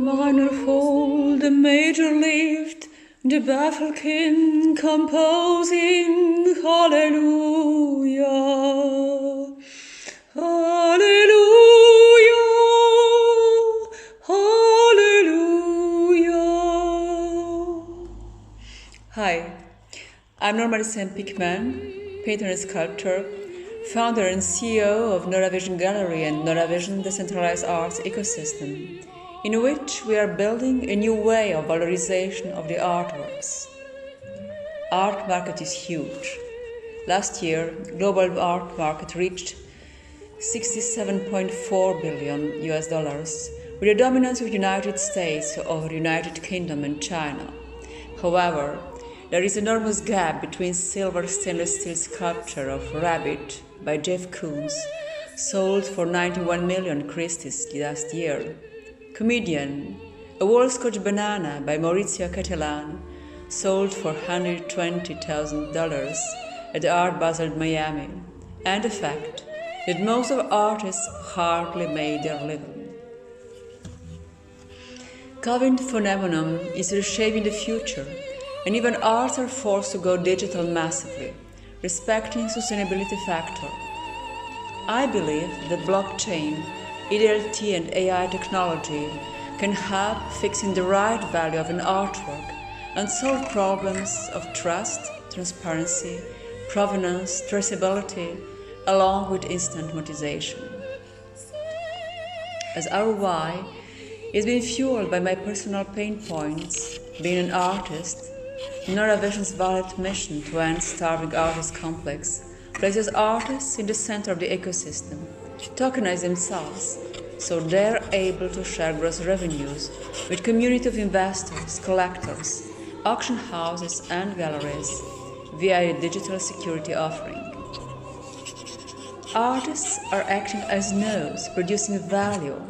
minor fall, the major lift, the baffled king composing Hallelujah, Hallelujah, Hallelujah. Hi, I'm Norma Picman, painter and sculptor, founder and CEO of Noravision Gallery and Noravisiondecentralized arts ecosystem, in which we are building a new way of valorization of the artworks. Art market is huge. Last year, global art market reached $67.4 billion US, with the dominance of the United States over the United Kingdom and China. However, there is an enormous gap between silver stainless steel sculpture of Rabbit by Jeff Koons, sold for 91 million Christies last year. Comedian, a whole Scotch banana by Maurizio Cattelan, sold for $120,000 at the Art Basel Miami, and the fact that most of artists hardly made their living. COVID phenomenon is reshaping the future, and even arts are forced to go digital massively, respecting sustainability factor. I believe that blockchain, EDLT and AI technology can help fixing the right value of an artwork and solve problems of trust, transparency, provenance, traceability, along with instant monetization. As ROI is being fueled by my personal pain points, being an artist, Noravision's valid mission to end starving artist complex places artists in the center of the ecosystem, tokenize themselves, so they're able to share gross revenues with community of investors, collectors, auction houses and galleries via a digital security offering. Artists are acting as nodes, producing value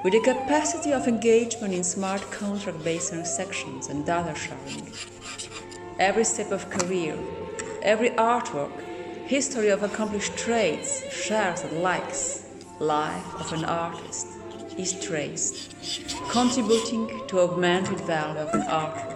with the capacity of engagement in smart contract-based transactions and data sharing. Every step of career, every artwork, history of accomplished traits, shares and likes, life of an artist is traced, contributing to augmented value of an artwork.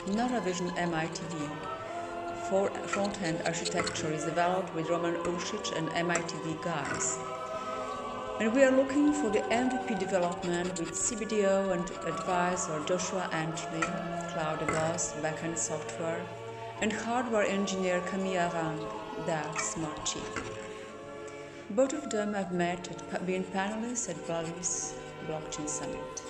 Noravision MITV front-end architecture is developed with Roman Ušić and MITV guys. And we are looking for the MVP development with CBDO and advisor Joshua Antley, cloud boss, backend software, and hardware engineer Camille Arang, that smart chief. Both of them have met at being panelists at Bali's Blockchain Summit.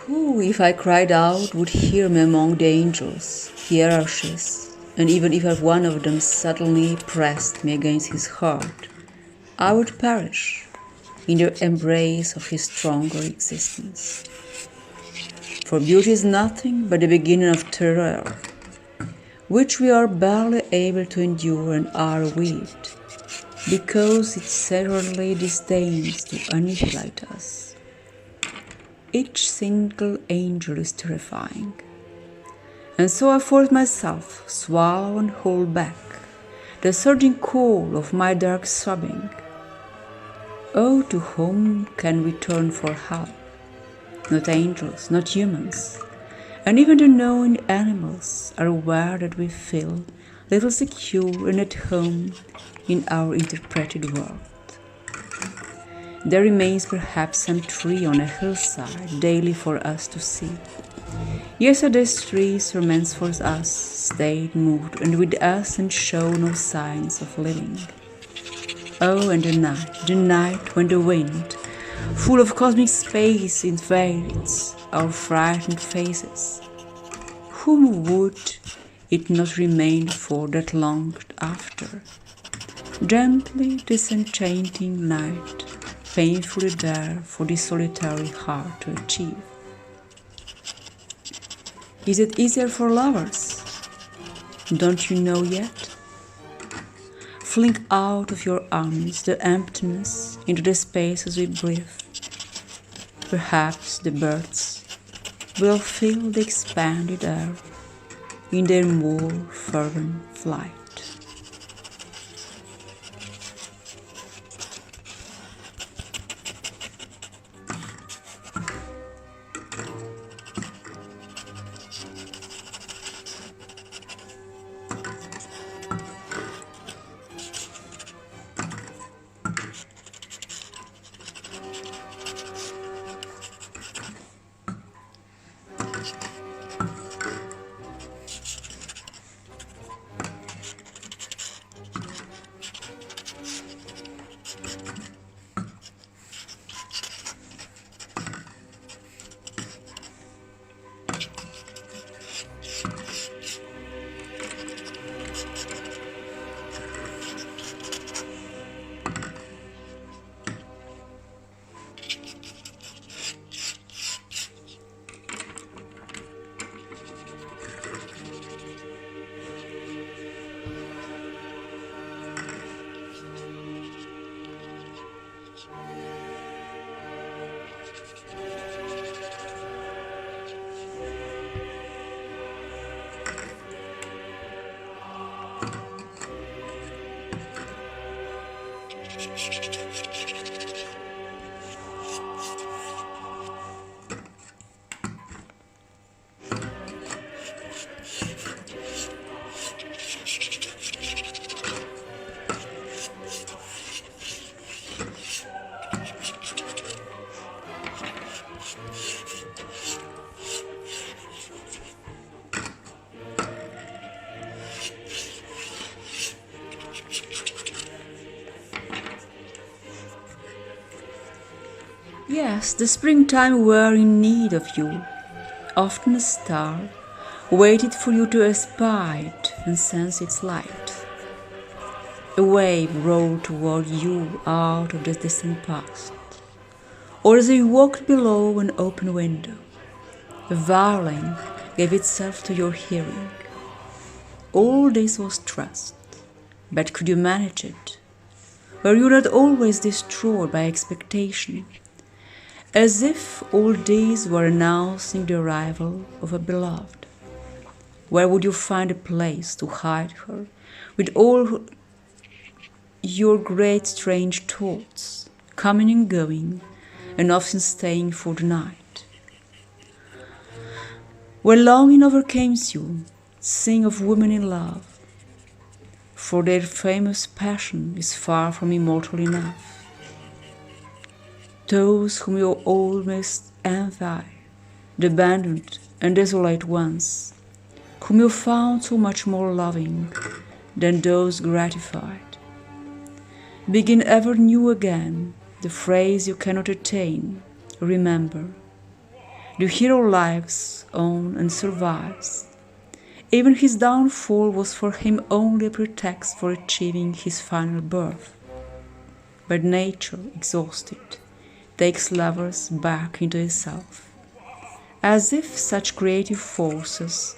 Who, if I cried out, would hear me among the angels, hierarchies, and even if one of them suddenly pressed me against his heart, I would perish in the embrace of his stronger existence. For beauty is nothing but the beginning of terror, which we are barely able to endure and are with, because it certainly disdains to annihilate us. Each single angel is terrifying, and so I force myself, swallow and hold back the surging call of my dark sobbing. Oh, to whom can we turn for help? Not angels, not humans, and even the knowing animals are aware that we feel little secure and at home in our interpreted world. There remains perhaps some tree on a hillside daily for us to see, Yesterday's trees romance for us, stayed, moved, and with us and show no signs of living. Oh, and the night when the wind, full of cosmic space, invades our frightened faces. Whom would it not remain for that longed after? Gently disenchanting night, painfully there for this solitary heart to achieve. Is it easier for lovers? Don't you know yet? Fling out of your arms the emptiness into the spaces we breathe. Perhaps the birds will fill the expanded air in their more fervent flight. Yes, the springtime were in need of you. Often a star waited for you to espy it and sense its light. A wave rolled toward you out of the distant past, or as you walked below an open window, a violin gave itself to your hearing. All this was trust, but could you manage it? Were you not always destroyed by expectation? As if all these were announcing the arrival of a beloved. Where would you find a place to hide her with all your great strange thoughts, coming and going, and often staying for the night? Where longing overcame you, sing of women in love, for their famous passion is far from immortal enough. Those whom you almost envy, the abandoned and desolate ones, whom you found so much more loving than those gratified. Begin ever new again the phrase you cannot attain, remember. The hero lives on and survives. Even his downfall was for him only a pretext for achieving his final birth. But nature, exhausted, takes lovers back into itself, as if such creative forces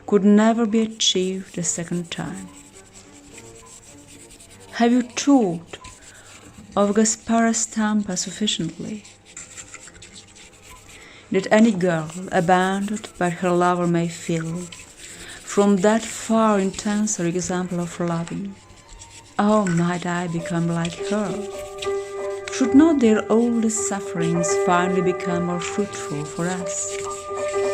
could never be achieved a second time. Have you thought of Gaspara Stampa sufficiently? That any girl abandoned by her lover may feel, from that far intenser example of loving, oh, might I become like her? Should not their oldest sufferings finally become more fruitful for us?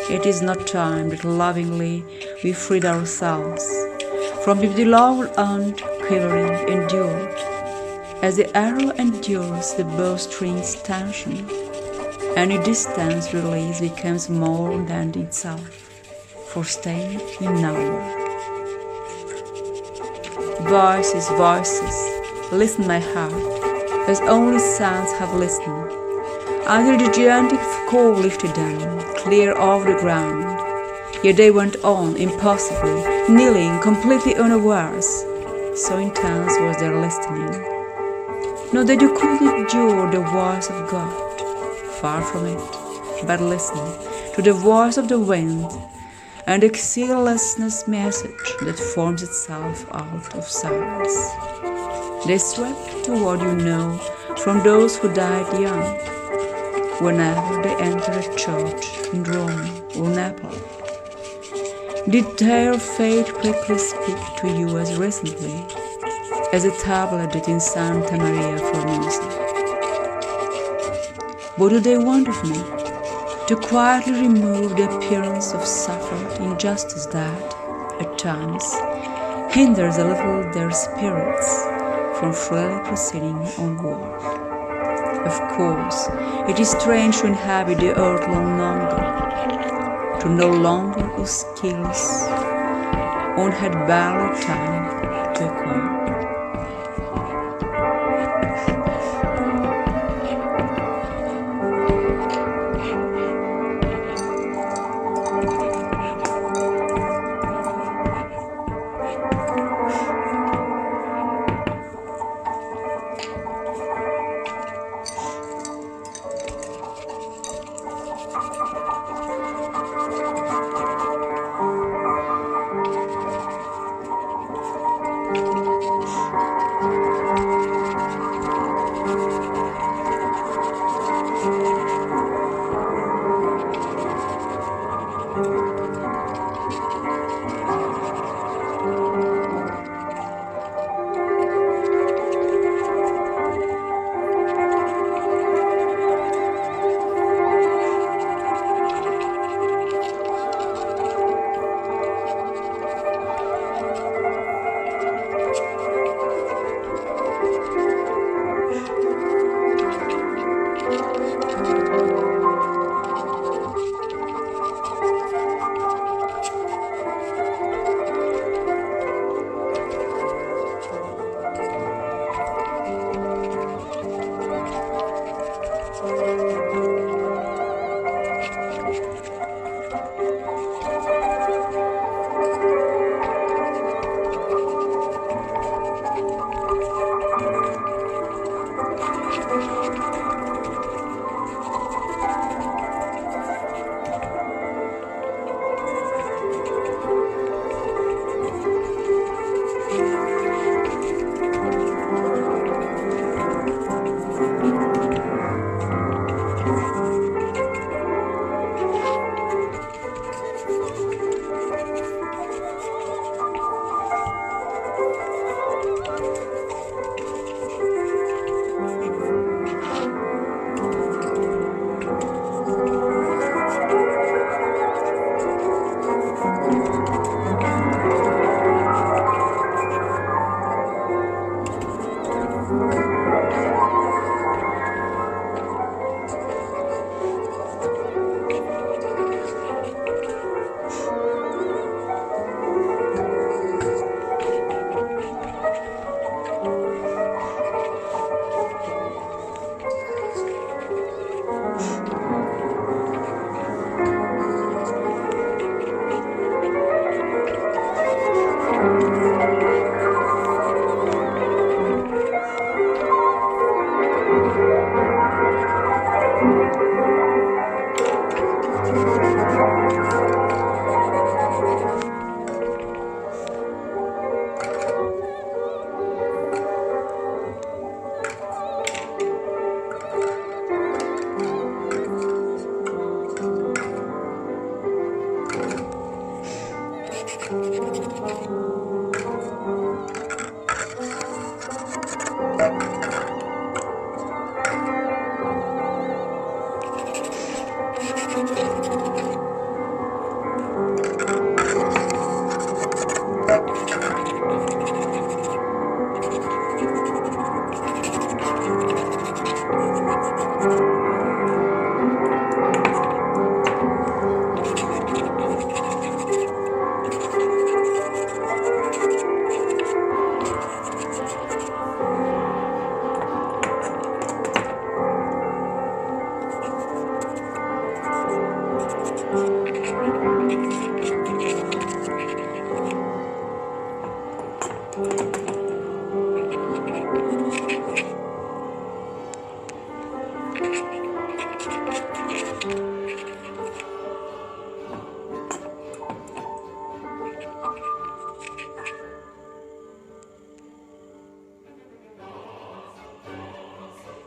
It is not time that lovingly we freed ourselves from the beloved and quivering endured, as the arrow endures the bowstring's tension, Any distance release becomes more than itself, for staying in now. Voices, voices, listen my heart, as only sounds have listened, until the gigantic call lifted them clear off the ground. Yet they went on impossibly, kneeling completely unawares, so intense was their listening. Not that you could endure the voice of God, far from it, but listen to the voice of the wind and the ceaselessness message that forms itself out of silence. They swept toward you know from those who died young, whenever they entered a church in Rome or Naples. Did their fate quickly speak to you as recently as a tablet did in Santa Maria Formosa? What do they want of me? To quietly remove the appearance of suffered injustice that, at times, hinders a little their spirits from freely proceeding onward. Of course, it is strange to inhabit the earth long longer, to no longer of skills one had barely time to acquire.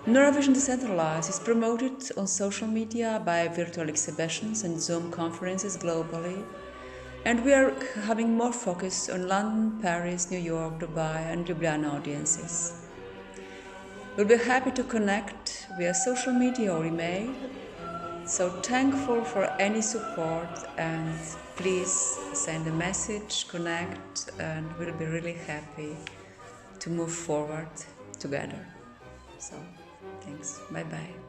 Noravision Decentralized is promoted on social media by virtual exhibitions and Zoom conferences globally, and we are having more focus on London, Paris, New York, Dubai, and Ljubljana audiences. We'll be happy to connect via social media or email, so thankful for any support, and please send a message, connect, and we'll be really happy to move forward together. So, thanks. Bye-bye.